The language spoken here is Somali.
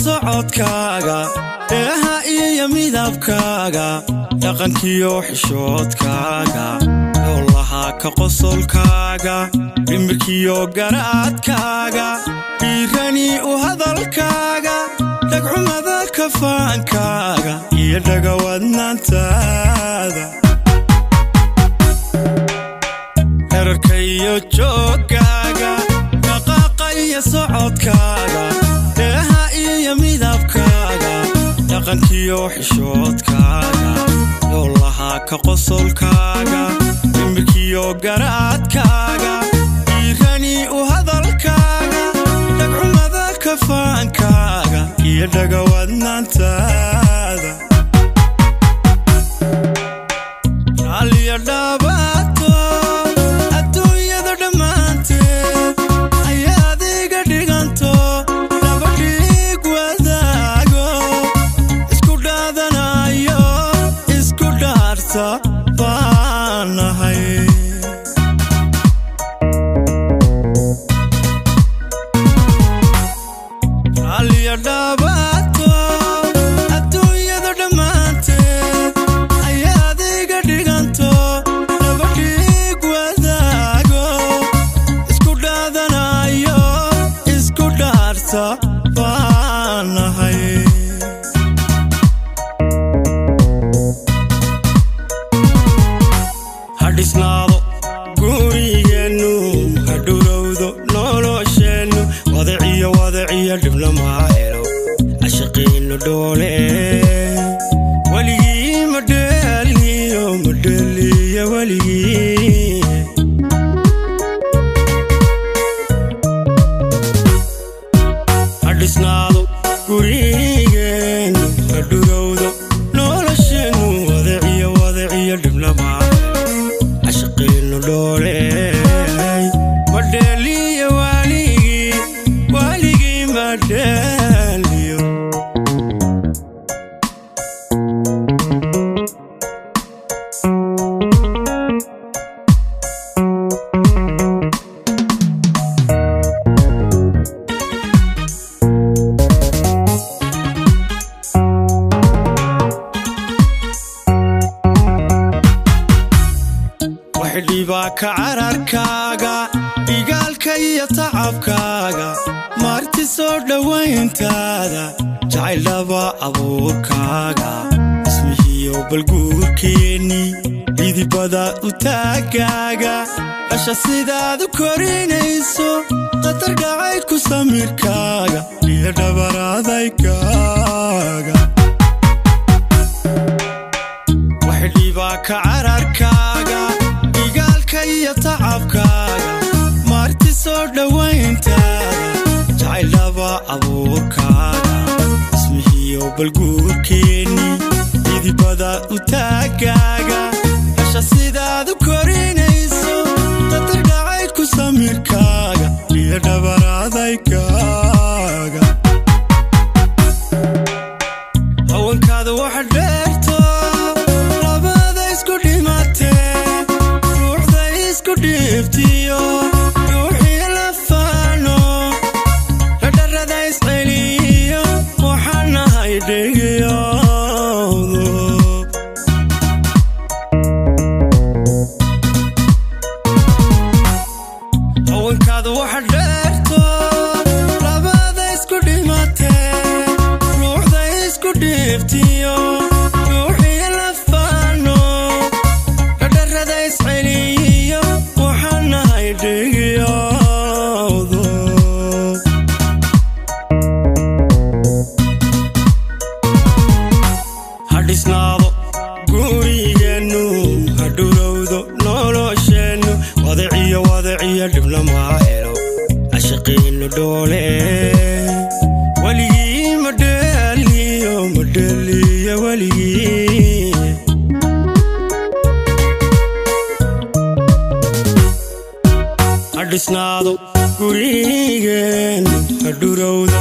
socodkaaga eeha iyo midabkaaga dhaqankiyo xishoodkaaga howlaha ka qosolkaaga dhimirkiyo garaadkaaga dhiirani u hadalkaaga dhagxumada kafaankaaga iyo dhagawadnaantaada erarkayo joogaaga dhaqaaqa iyo socodkaaga eeha iyo midabkaaga dhaqankiyo xishoodkaaga howlaha ka qosolkaaga dhimirkiyo garaadkaaga dhiirani u hadalkaaga dhagxumada kafaankaaga iyo dhagawadnaantaada aliya dhaabato adduunyada dhammaanteed ayaad iga dhiganto laba dhiig wadaago isku dhaadanayo isku dhaarta baan nahay aliya dhaabato adduunyada dhammaanteed ayaad iga dhiganto laba dhiig wadaago isku dhaadanayo isku dhaarta baan nahay hadhisnaado gurigeennu hadhurowdo nolosheennu wadaciyo dhibna maa helo cashaqiinnu dhoole weligii madheeliyo weligii hadhisnaado gurigeennu hadhurowdo nolosheennu wadaciyo dhibna maa cashaqiinnu dhoole madheeliyo weligii madheeliyo waxdhibaa ka cararkaaga dhigaalka iyo tacabkaaga marti soo dhowayntaada jacayl dhaba abuurkaaga ismihiyo balguurkeenni dhidibada u taagaaga dhasha sidaad u korinayso qatar dhacay ku samirkaaga iyo dhabaradaykaaga waxdhibaa ka cararkaaga dhigaalka iyo tacabkaaga marti soo dhowayntaada jacayl dhaba abuurkaaga ismihiyo balguurkeenni dhidibada u taagaaga dhasha sidaad u korinayso qatar dhacay ku samirkaaga iyo dhabaradaykaaga hawankaada waxa dheerto labada isku dhimatee ruuxda isku dhiibtiyo ruuxii la faano dhadharada isceliyo waxaan nahay dhegiyoodo hawankaada waxa dheerto labada isku dhimatee ruuxda isku dhiibtiyo ruuxii la faano dhadharada isceliyo waxaan nahay dhegiyoodo hadhisnaado gurigeennu hadhurowdo nolosheennu wadaciyo dhibna maa helo cashaqiinnu dhoole weligii madheeliyo weligii hadhisnaado gurigeennu hadhurowdo